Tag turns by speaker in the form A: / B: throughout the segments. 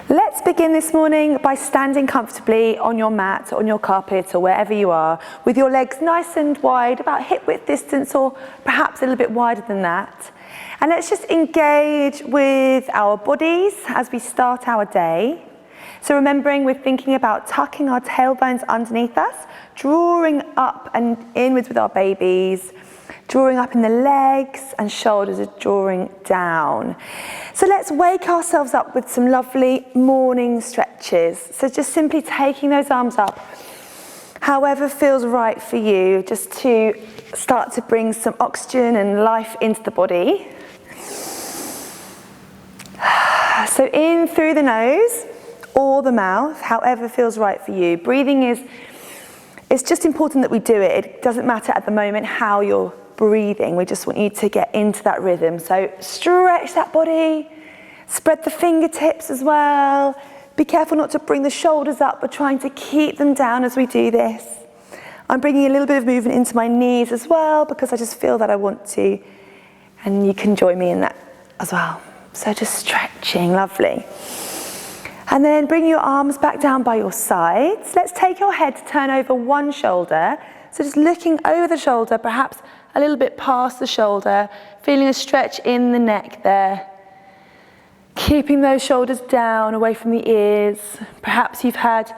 A: Let's begin this morning by standing comfortably on your mat, on your carpet, or wherever you are, with your legs nice and wide, about hip width distance, or perhaps a little bit wider than that. And let's just engage with our bodies as we start our day. So remembering we're thinking about tucking our tailbones underneath us, drawing up and inwards with our babies, drawing up in the legs, and shoulders are drawing down. So let's wake ourselves up with some lovely morning stretches. So just simply taking those arms up, however feels right for you, just to start to bring some oxygen and life into the body. So in through the nose or the mouth, however feels right for you. Breathing it's just important that we do it. It doesn't matter at the moment how you're breathing. We just want you to get into that rhythm. So stretch that body, spread the fingertips as well. Be careful not to bring the shoulders up, but trying to keep them down as we do this. I'm bringing a little bit of movement into my knees as well, because I just feel that I want to, and you can join me in that as well. So just stretching, lovely. And then bring your arms back down by your sides. Let's take your head to turn over one shoulder. So just looking over the shoulder, perhaps a little bit past the shoulder, feeling a stretch in the neck there. Keeping those shoulders down, away from the ears. Perhaps you've had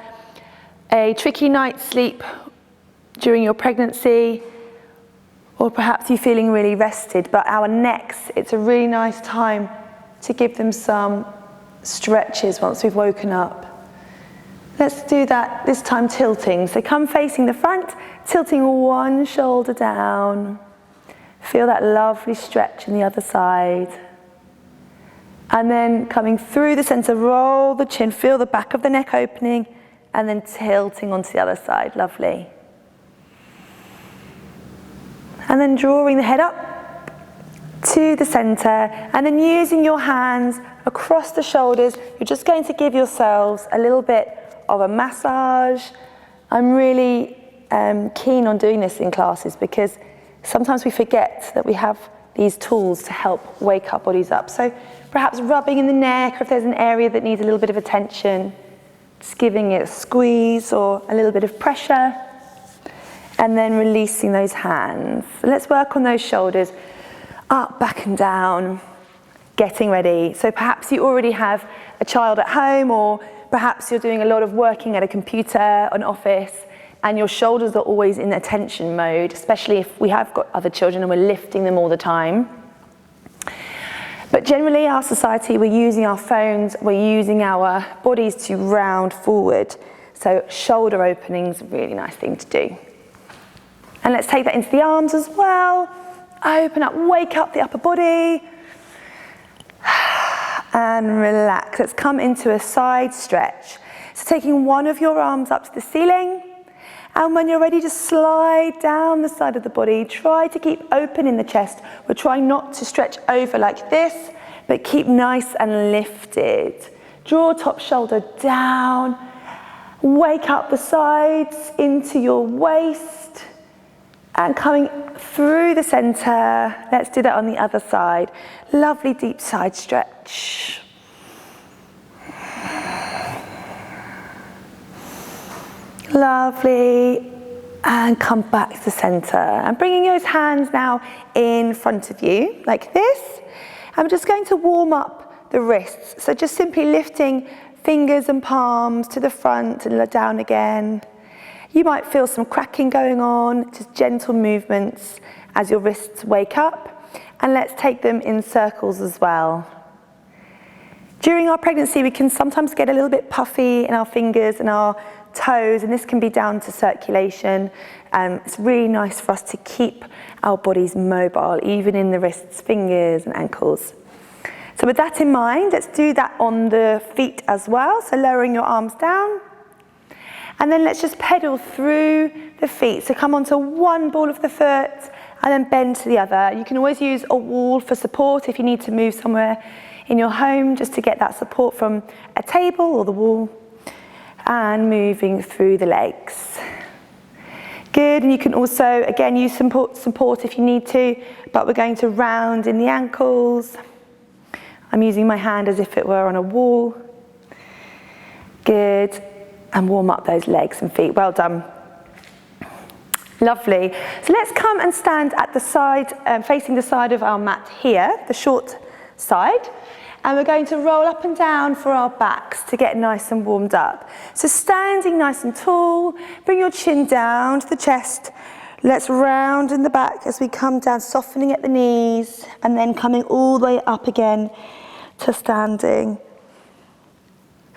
A: a tricky night's sleep during your pregnancy, or perhaps you're feeling really rested, but our necks, it's a really nice time to give them some stretches once we've woken up. Let's do that, this time tilting. So come facing the front, tilting one shoulder down. Feel that lovely stretch in the other side. And then coming through the center, roll the chin, feel the back of the neck opening, and then tilting onto the other side, lovely. And then drawing the head up to the center, and then using your hands across the shoulders, you're just going to give yourselves a little bit of a massage. I'm really keen on doing this in classes because sometimes we forget that we have these tools to help wake our bodies up. So perhaps rubbing in the neck, or if there's an area that needs a little bit of attention, just giving it a squeeze or a little bit of pressure, and then releasing those hands. So let's work on those shoulders, up, back and down, getting ready. So perhaps you already have a child at home, or perhaps you're doing a lot of working at a computer, an office, and your shoulders are always in attention mode, especially if we have got other children and we're lifting them all the time. But generally, our society, we're using our phones, we're using our bodies to round forward. So shoulder opening is a really nice thing to do. And let's take that into the arms as well. Open up, wake up the upper body. And relax. Let's come into a side stretch. So taking one of your arms up to the ceiling. And when you're ready to slide down the side of the body, try to keep open in the chest. We're trying not to stretch over like this, but keep nice and lifted. Draw top shoulder down. Wake up the sides into your waist. And coming through the center, let's do that on the other side. Lovely deep side stretch. Lovely. And come back to the center. And bringing those hands now in front of you, like this. I'm just going to warm up the wrists. So just simply lifting fingers and palms to the front and down again. You might feel some cracking going on, just gentle movements as your wrists wake up. And let's take them in circles as well. During our pregnancy, we can sometimes get a little bit puffy in our fingers and our toes, and this can be down to circulation. It's really nice for us to keep our bodies mobile, even in the wrists, fingers, and ankles. So with that in mind, let's do that on the feet as well. So lowering your arms down. And then let's just pedal through the feet. So come onto one ball of the foot and then bend to the other. You can always use a wall for support if you need to move somewhere in your home, just to get that support from a table or the wall. And moving through the legs. Good, and you can also, again, use support if you need to, but we're going to round in the ankles. I'm using my hand as if it were on a wall. Good. And warm up those legs and feet. Well done. Lovely. So let's come and stand at the side, facing the side of our mat here, the short side. And we're going to roll up and down for our backs to get nice and warmed up. So standing nice and tall, bring your chin down to the chest. Let's round in the back as we come down, softening at the knees, and then coming all the way up again to standing.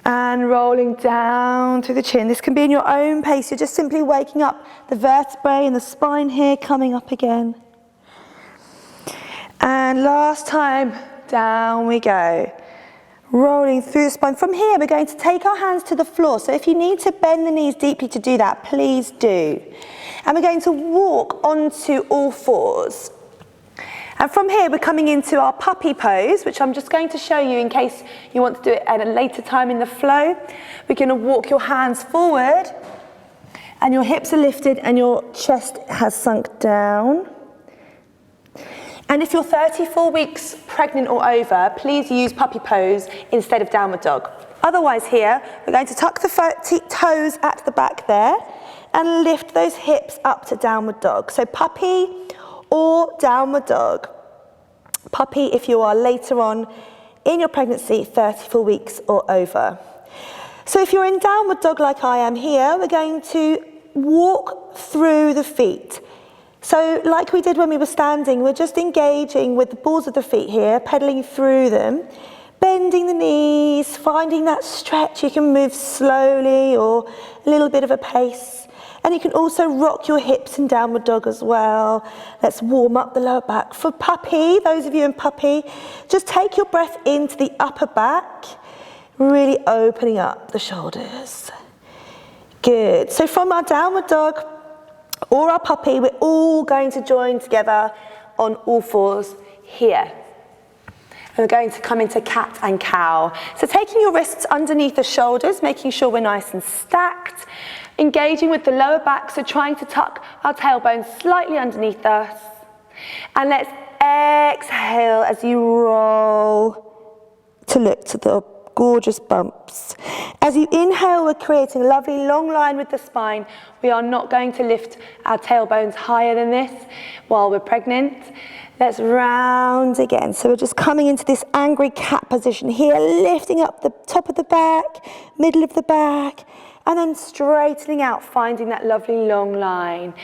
A: And rolling down through the chin. This can be in your own pace. You're just simply waking up the vertebrae and the spine here, coming up again. And last time, down we go. Rolling through the spine. From here, we're going to take our hands to the floor. So if you need to bend the knees deeply to do that, please do. And we're going to walk onto all fours. And from here, we're coming into our puppy pose, which I'm just going to show you in case you want to do it at a later time in the flow. We're going to walk your hands forward, and your hips are lifted, and your chest has sunk down. And if you're 34 weeks pregnant or over, please use puppy pose instead of downward dog. Otherwise here, we're going to tuck the toes at the back there, and lift those hips up to downward dog. So puppy or downward dog. Puppy if you are later on in your pregnancy, 34 weeks or over. So if you're in downward dog like I am here, we're going to walk through the feet. So like we did when we were standing, we're just engaging with the balls of the feet here, pedaling through them, bending the knees, finding that stretch. You can move slowly or a little bit of a pace. And you can also rock your hips in downward dog as well. Let's warm up the lower back. For puppy, those of you in puppy, just take your breath into the upper back, really opening up the shoulders. Good. So from our downward dog or our puppy, we're all going to join together on all fours here. And we're going to come into cat and cow. So taking your wrists underneath the shoulders, making sure we're nice and stacked. Engaging with the lower back, so trying to tuck our tailbone slightly underneath us. And let's exhale as you roll to look to the gorgeous bumps. As you inhale, we're creating a lovely long line with the spine. We are not going to lift our tailbones higher than this while we're pregnant. Let's round again. So we're just coming into this angry cat position here, lifting up the top of the back, middle of the back, and then straightening out, finding that lovely long line.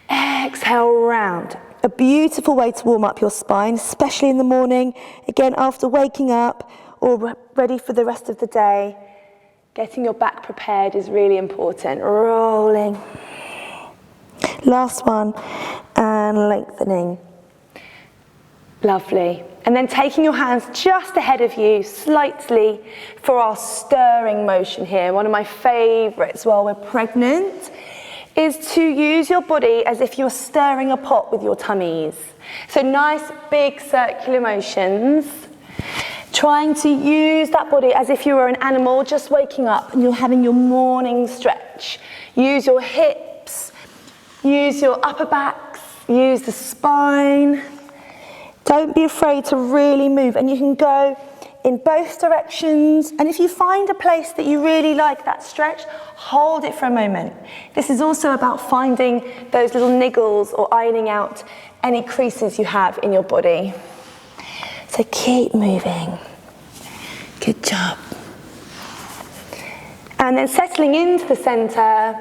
A: Exhale, round. A beautiful way to warm up your spine, especially in the morning, again after waking up or ready for the rest of the day. Getting your back prepared is really important. Rolling. Last one, and lengthening. Lovely. And then taking your hands just ahead of you slightly for our stirring motion here. One of my favorites while we're pregnant is to use your body as if you're stirring a pot with your tummies. So nice big circular motions. Trying to use that body as if you were an animal just waking up and you're having your morning stretch. Use your hips, use your upper backs, use the spine. Don't be afraid to really move, and you can go in both directions. And if you find a place that you really like that stretch, hold it for a moment. This is also about finding those little niggles or ironing out any creases you have in your body. So keep moving. Good job. And then settling into the center,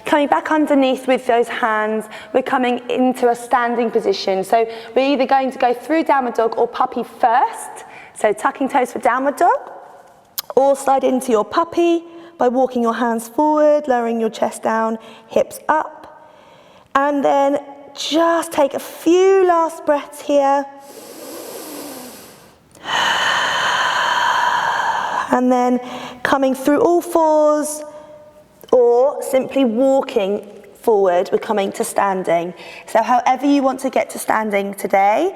A: coming back underneath with those hands, we're coming into a standing position. So we're either going to go through downward dog or puppy first. So tucking toes for downward dog, or slide into your puppy by walking your hands forward, lowering your chest down, hips up. And then just take a few last breaths here. And then coming through all fours, or simply walking forward, we're coming to standing. So however you want to get to standing today,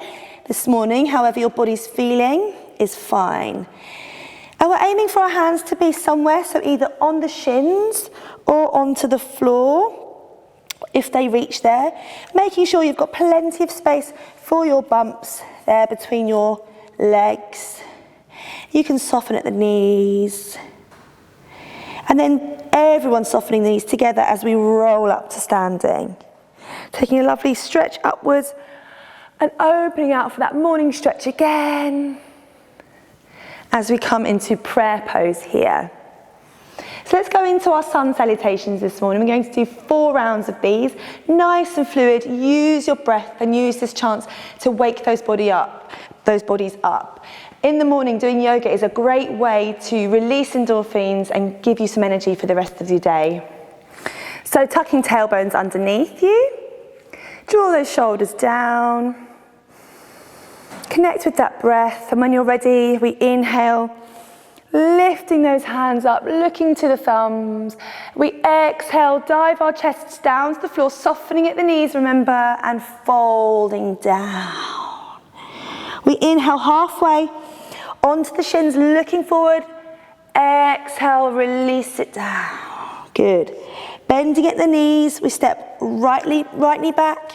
A: this morning, however your body's feeling is fine. And we're aiming for our hands to be somewhere, so either on the shins or onto the floor, if they reach there. Making sure you've got plenty of space for your bumps there between your legs. You can soften at the knees. And then everyone softening the knees together as we roll up to standing. Taking a lovely stretch upwards and opening out for that morning stretch again as we come into prayer pose here. So let's go into our sun salutations this morning. We're going to do 4 rounds of these, nice and fluid. Use your breath and use this chance to wake those bodies up. In the morning, doing yoga is a great way to release endorphins and give you some energy for the rest of your day. So tucking tailbones underneath you, draw those shoulders down, connect with that breath, and when you're ready, we inhale, lifting those hands up, looking to the thumbs. We exhale, dive our chests down to the floor, softening at the knees, remember, and folding down. We inhale halfway, onto the shins, looking forward. Exhale, release it down. Good. Bending at the knees, we step right knee back,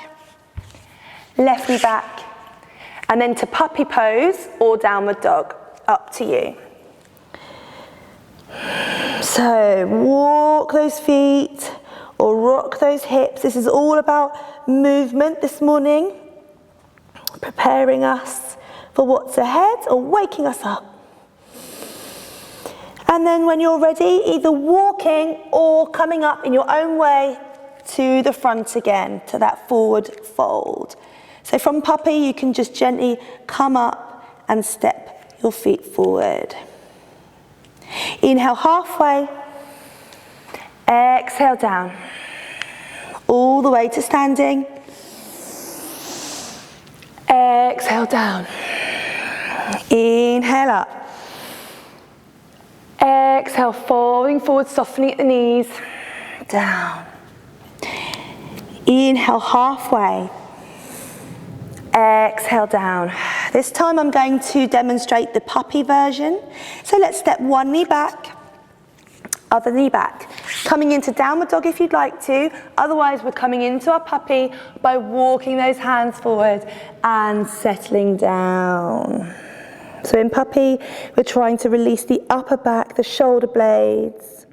A: left knee back, and then to puppy pose or downward dog, up to you. So walk those feet or rock those hips. This is all about movement this morning, preparing us for what's ahead or waking us up. And then when you're ready, either walking or coming up in your own way to the front again, to that forward fold. So from puppy, you can just gently come up and step your feet forward. Inhale halfway, exhale down, all the way to standing. Exhale down, inhale up. Exhale, folding forward, softening at the knees, down. Inhale halfway, exhale down. This time I'm going to demonstrate the puppy version. So let's step one knee back, other knee back. Coming into downward dog if you'd like to, otherwise we're coming into our puppy by walking those hands forward and settling down. So in puppy, we're trying to release the upper back, the shoulder blades.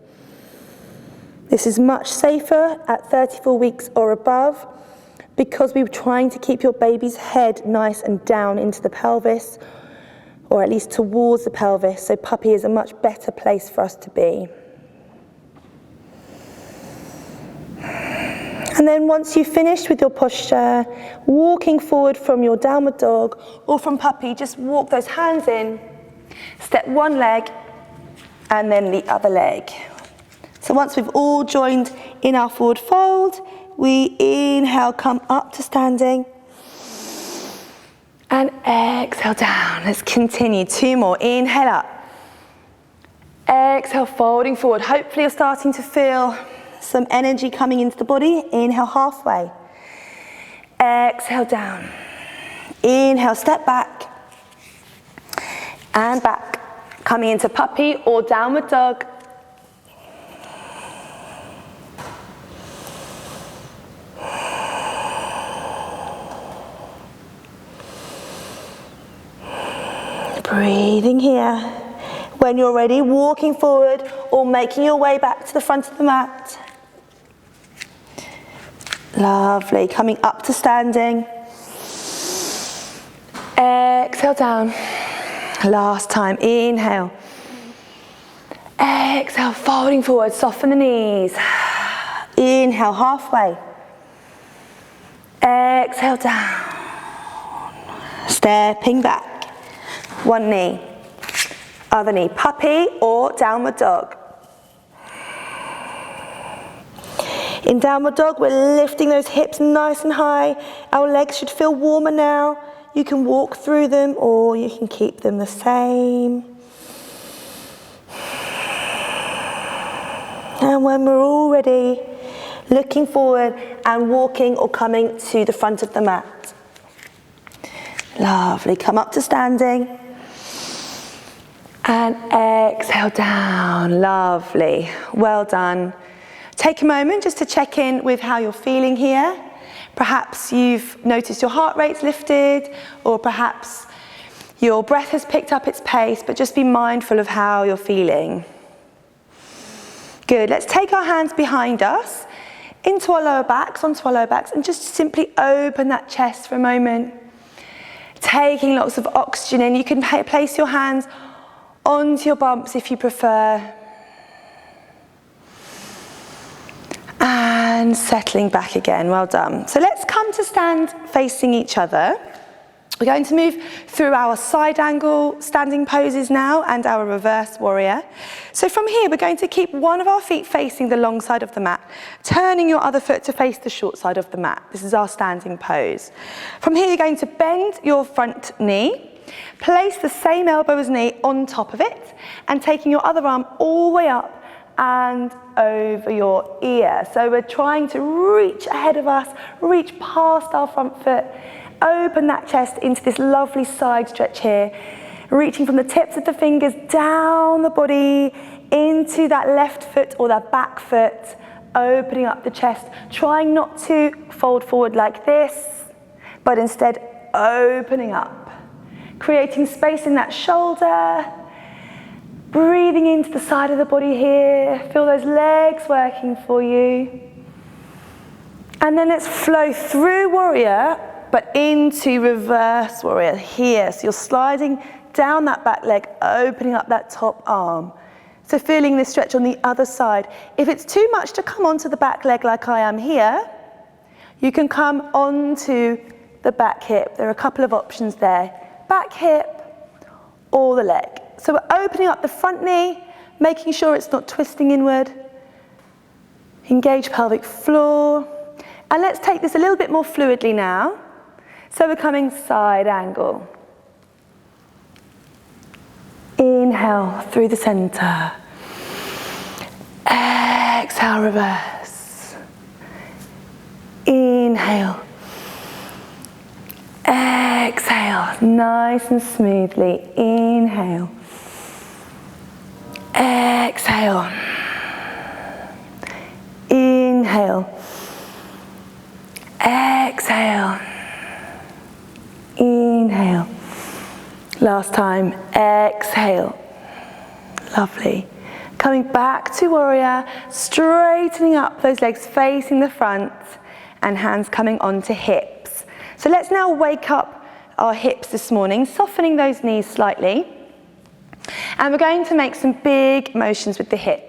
A: This is much safer at 34 weeks or above because we're trying to keep your baby's head nice and down into the pelvis, or at least towards the pelvis. So puppy is a much better place for us to be. And then once you've finished with your posture, walking forward from your downward dog or from puppy, just walk those hands in, step one leg and then the other leg. So once we've all joined in our forward fold, we inhale, come up to standing and exhale down. Let's continue, 2 more, inhale up, exhale, folding forward. Hopefully you're starting to feel some energy coming into the body. Inhale halfway, exhale down, inhale, step back and back, coming into puppy or downward dog. Breathing here. When you're ready, walking forward or making your way back to the front of the mat. Lovely. Coming up to standing. Exhale down. Last time. Inhale. Exhale, folding forward. Soften the knees. Inhale, halfway. Exhale down. Stepping back. One knee. Other knee. Puppy or downward dog. In downward dog, we're lifting those hips nice and high. Our legs should feel warmer now. You can walk through them or you can keep them the same. And when we're all ready, looking forward and walking or coming to the front of the mat. Lovely. Come up to standing. And exhale down. Lovely. Well done. Take a moment just to check in with how you're feeling here. Perhaps you've noticed your heart rate's lifted, or perhaps your breath has picked up its pace, but just be mindful of how you're feeling. Good, let's take our hands behind us, into our lower backs, onto our lower backs, and just simply open that chest for a moment. Taking lots of oxygen in. You can place your hands onto your bumps if you prefer. And settling back again, well done. So let's come to stand facing each other. We're going to move through our side angle standing poses now and our reverse warrior. So from here, we're going to keep one of our feet facing the long side of the mat, turning your other foot to face the short side of the mat. This is our standing pose. From here, you're going to bend your front knee, place the same elbow as knee on top of it, and taking your other arm all the way up and over your ear. So we're trying to reach ahead of us, reach past our front foot, open that chest into this lovely side stretch here, reaching from the tips of the fingers down the body into that left foot or that back foot, opening up the chest, trying not to fold forward like this, but instead opening up, creating space in that shoulder, breathing into the side of the body here, feel those legs working for you. And then let's flow through warrior, but into reverse warrior here. So you're sliding down that back leg, opening up that top arm. So feeling this stretch on the other side. If it's too much to come onto the back leg like I am here, you can come onto the back hip. There are a couple of options there. Back hip or the leg. So we're opening up the front knee, making sure it's not twisting inward. Engage pelvic floor. And let's take this a little bit more fluidly now. So we're coming side angle. Inhale through the center. Exhale, reverse. Inhale. Exhale, nice and smoothly. Inhale. Exhale. Inhale. Exhale. Inhale. Last time, exhale. Lovely. Coming back to warrior, straightening up those legs facing the front and hands coming onto hips. So let's now wake up our hips this morning, softening those knees slightly. And we're going to make some big motions with the hips.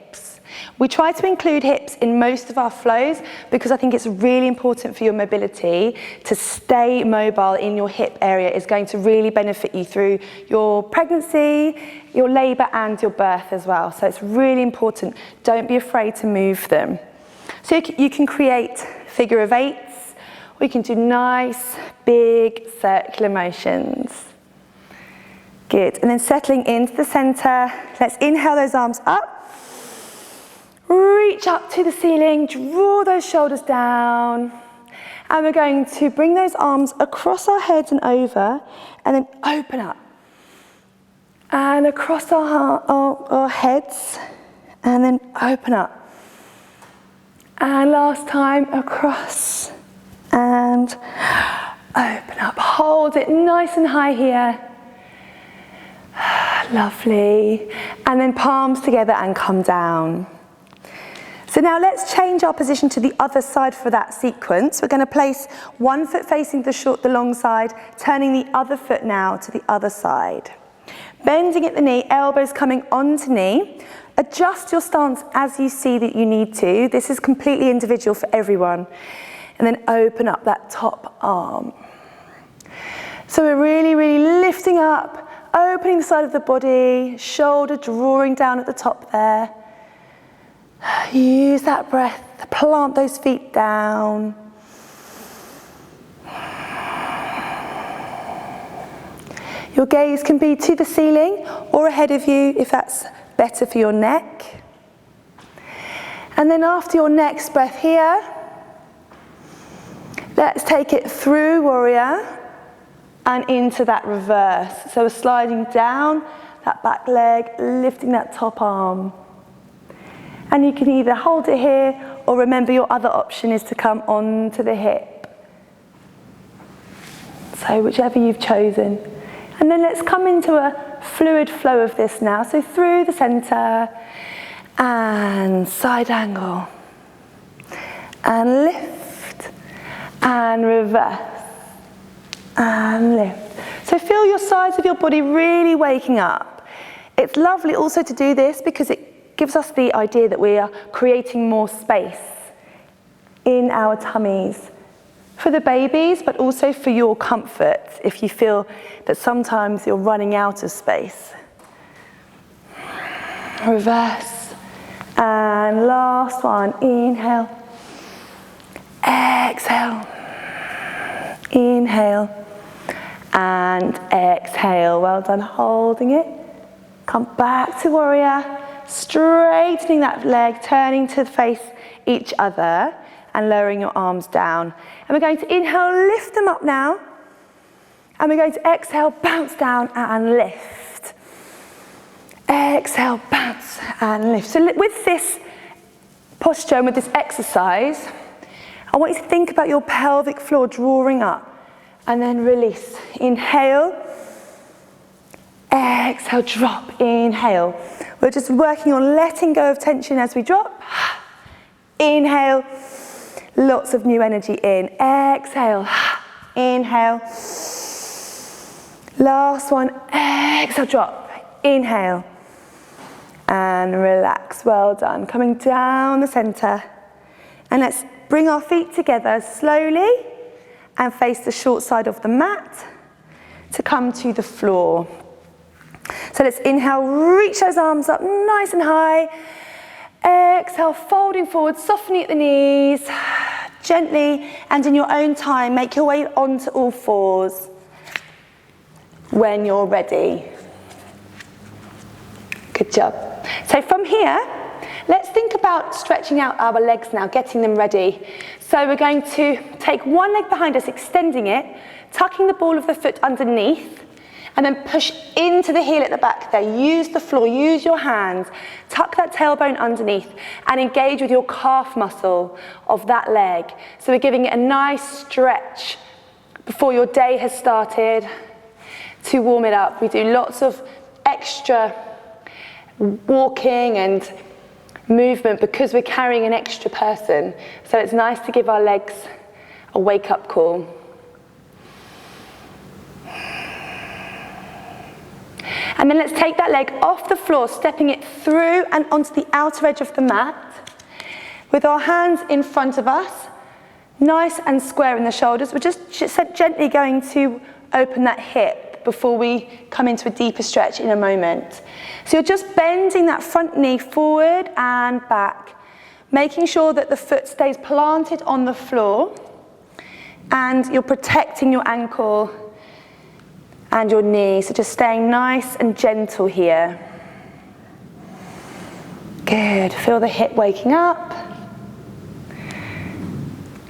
A: We try to include hips in most of our flows because I think it's really important for your mobility to stay mobile in your hip area. Is going to really benefit you through your pregnancy, your labour and your birth as well. So it's really important. Don't be afraid to move them. So you can create figure of eights, or you can do nice, big circular motions. Good, and then settling into the centre. Let's inhale those arms up. Reach up to the ceiling, draw those shoulders down. And we're going to bring those arms across our heads and over, and then open up. And across our heads, and then open up. And last time, across, and open up. Hold it nice and high here. Lovely. And then palms together and come down. So now let's change our position to the other side for that sequence. We're going to place one foot facing the long side, turning the other foot now to the other side. Bending at the knee, elbows coming onto knee. Adjust your stance as you see that you need to. This is completely individual for everyone. And then open up that top arm. So we're really, really lifting up, opening the side of the body, shoulder drawing down at the top there. Use that breath to plant those feet down. Your gaze can be to the ceiling or ahead of you if that's better for your neck. And then after your next breath here, let's take it through warrior and into that reverse. So we're sliding down that back leg, lifting that top arm. And you can either hold it here or remember your other option is to come onto the hip. So whichever you've chosen. And then let's come into a fluid flow of this now. So through the center and side angle, and lift, and reverse, and lift. So feel your sides of your body really waking up. It's lovely also to do this because it gives us the idea that we are creating more space in our tummies for the babies, but also for your comfort if you feel that sometimes you're running out of space. Reverse, and last one, inhale, exhale, inhale, and exhale. Well done, holding it. Come back to warrior, straightening that leg, turning to face each other, and lowering your arms down. And we're going to inhale, lift them up now. And we're going to exhale, bounce down and lift. Exhale, bounce and lift. So with this posture and with this exercise, I want you to think about your pelvic floor drawing up and then release. Inhale, exhale, drop, inhale. We're just working on letting go of tension as we drop. Inhale, lots of new energy in. Exhale, inhale. Last one, exhale, drop, inhale. And relax, well done. Coming down the center. And let's bring our feet together slowly and face the short side of the mat to come to the floor. So let's inhale, reach those arms up nice and high. Exhale, folding forward, softening at the knees. Gently and in your own time, make your way onto all fours when you're ready. Good job. So from here, let's think about stretching out our legs now, getting them ready. So we're going to take one leg behind us, extending it, tucking the ball of the foot underneath, and then push into the heel at the back there. Use the floor, use your hands, tuck that tailbone underneath, and engage with your calf muscle of that leg. So we're giving it a nice stretch before your day has started to warm it up. We do lots of extra walking and movement because we're carrying an extra person. So it's nice to give our legs a wake-up call. And then let's take that leg off the floor, stepping it through and onto the outer edge of the mat. With our hands in front of us, nice and square in the shoulders. We're just gently going to open that hip before we come into a deeper stretch in a moment. So you're just bending that front knee forward and back, making sure that the foot stays planted on the floor and you're protecting your ankle and your knee. So just staying nice and gentle here. Good, feel the hip waking up.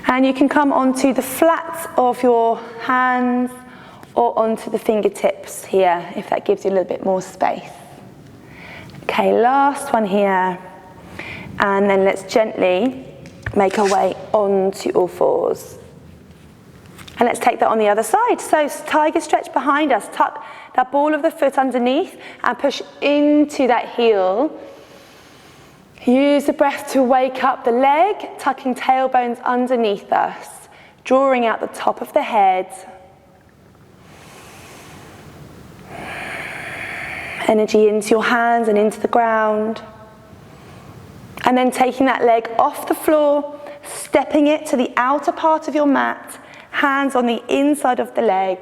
A: And you can come onto the flats of your hands or onto the fingertips here, if that gives you a little bit more space. Okay, last one here. And then let's gently make our way onto all fours. And let's take that on the other side. So tiger stretch behind us, tuck that ball of the foot underneath and push into that heel. Use the breath to wake up the leg, tucking tailbones underneath us, drawing out the top of the head. Energy into your hands and into the ground. And then taking that leg off the floor, stepping it to the outer part of your mat, hands on the inside of the leg.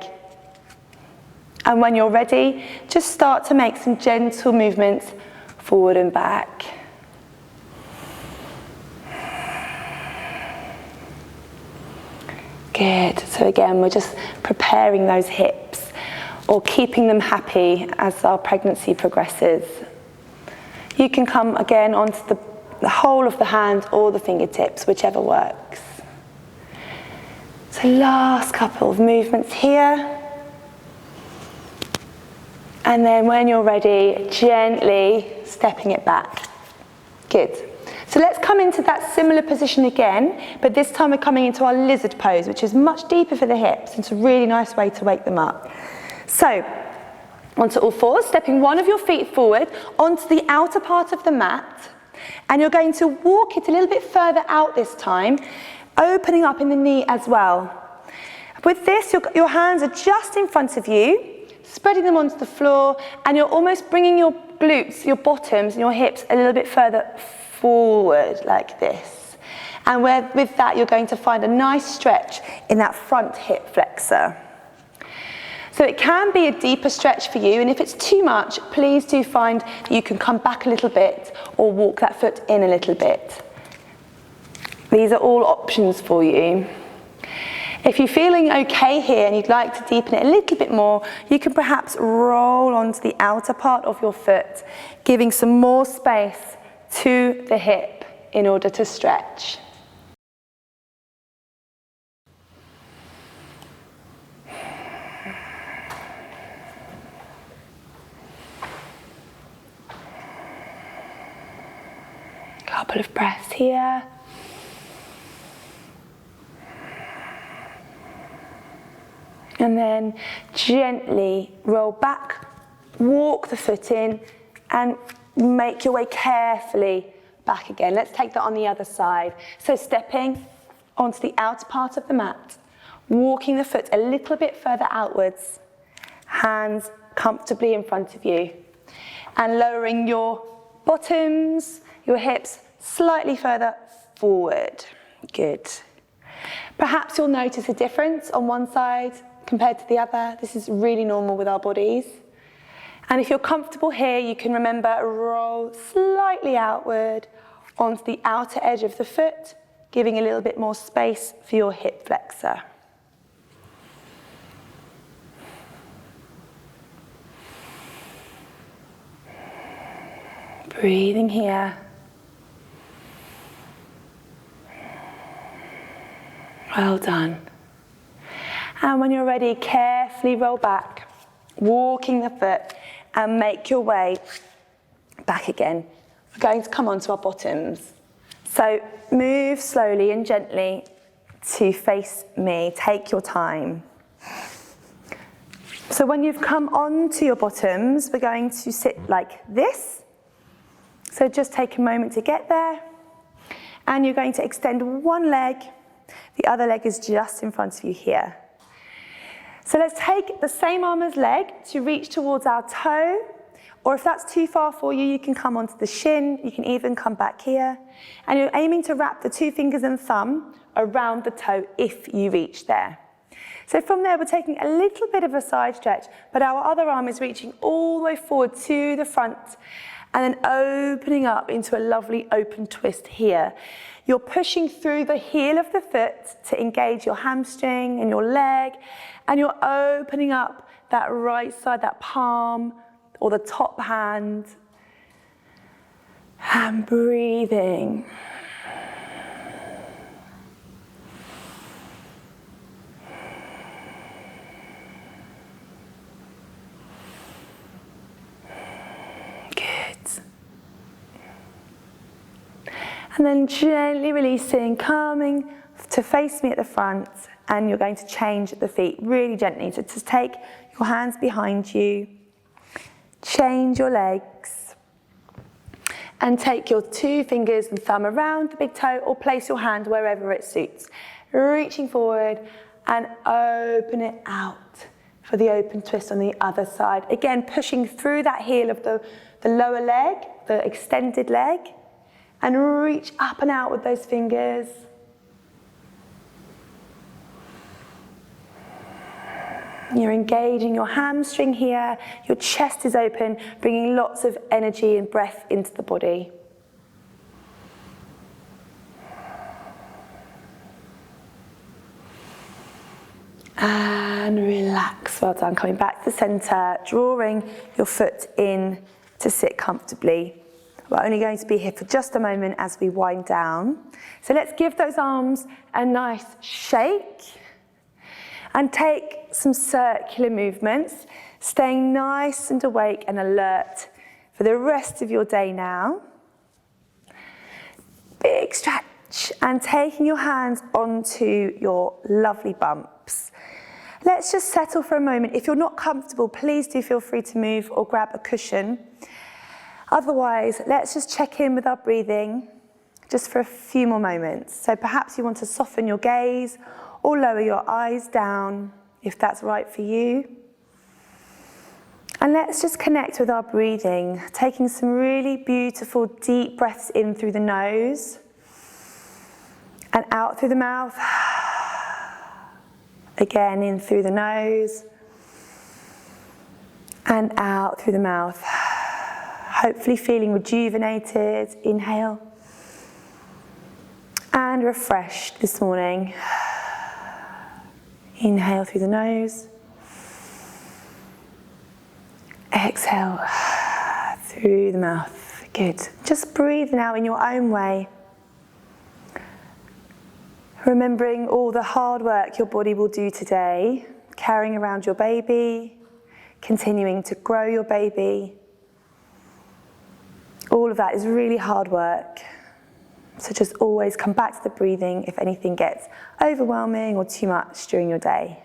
A: And when you're ready, just start to make some gentle movements forward and back. Good. So again, we're just preparing those hips or keeping them happy as our pregnancy progresses. You can come again onto the whole of the hand or the fingertips, whichever works. So last couple of movements here. And then when you're ready, gently stepping it back. Good. So let's come into that similar position again, but this time we're coming into our lizard pose, which is much deeper for the hips. It's a really nice way to wake them up. So, onto all fours, stepping one of your feet forward onto the outer part of the mat. And you're going to walk it a little bit further out this time, opening up in the knee as well. With this, your hands are just in front of you, spreading them onto the floor, and you're almost bringing your glutes, your bottoms and your hips a little bit further forward like this. And with that, you're going to find a nice stretch in that front hip flexor. So it can be a deeper stretch for you, and if it's too much, please do find that you can come back a little bit or walk that foot in a little bit. These are all options for you. If you're feeling okay here and you'd like to deepen it a little bit more, you can perhaps roll onto the outer part of your foot, giving some more space to the hip in order to stretch. Couple of breaths here. And then gently roll back, walk the foot in, and make your way carefully back again. Let's take that on the other side. So stepping onto the outer part of the mat, walking the foot a little bit further outwards, hands comfortably in front of you, and lowering your bottoms, your hips slightly further forward. Good. Perhaps you'll notice a difference on one side compared to the other. This is really normal with our bodies. And if you're comfortable here, you can remember roll slightly outward onto the outer edge of the foot, giving a little bit more space for your hip flexor. Breathing here. Well done. And when you're ready, carefully roll back, walking the foot, and make your way back again. We're going to come onto our bottoms. So move slowly and gently to face me. Take your time. So when you've come onto your bottoms, we're going to sit like this. So just take a moment to get there. And you're going to extend one leg. The other leg is just in front of you here. So let's take the same arm as leg to reach towards our toe, or if that's too far for you, you can come onto the shin, you can even come back here, and you're aiming to wrap the 2 fingers and thumb around the toe if you reach there. So from there, we're taking a little bit of a side stretch, but our other arm is reaching all the way forward to the front, and then opening up into a lovely open twist here. You're pushing through the heel of the foot to engage your hamstring and your leg, and you're opening up that right side, that palm or the top hand, and breathing. And then gently releasing, coming to face me at the front, and you're going to change the feet really gently. So just take your hands behind you, change your legs, and take your 2 fingers and thumb around the big toe, or place your hand wherever it suits. Reaching forward and open it out for the open twist on the other side. Again, pushing through that heel of the lower leg, the extended leg, and reach up and out with those fingers. You're engaging your hamstring here, your chest is open, bringing lots of energy and breath into the body. And relax, well done. Coming back to the center, drawing your foot in to sit comfortably. We're only going to be here for just a moment as we wind down. So let's give those arms a nice shake and take some circular movements, staying nice and awake and alert for the rest of your day now. Big stretch and taking your hands onto your lovely bumps. Let's just settle for a moment. If you're not comfortable, please do feel free to move or grab a cushion. Otherwise, let's just check in with our breathing just for a few more moments. So perhaps you want to soften your gaze or lower your eyes down if that's right for you. And let's just connect with our breathing, taking some really beautiful deep breaths in through the nose and out through the mouth. Again, in through the nose and out through the mouth. Hopefully feeling rejuvenated. Inhale. And refreshed this morning. Inhale through the nose. Exhale through the mouth. Good. Just breathe now in your own way. Remembering all the hard work your body will do today, carrying around your baby, continuing to grow your baby. All of that is really hard work. So just always come back to the breathing if anything gets overwhelming or too much during your day.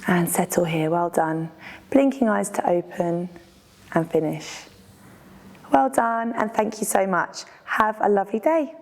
A: And settle here, well done. Blinking eyes to open and finish. Well done, and thank you so much. Have a lovely day.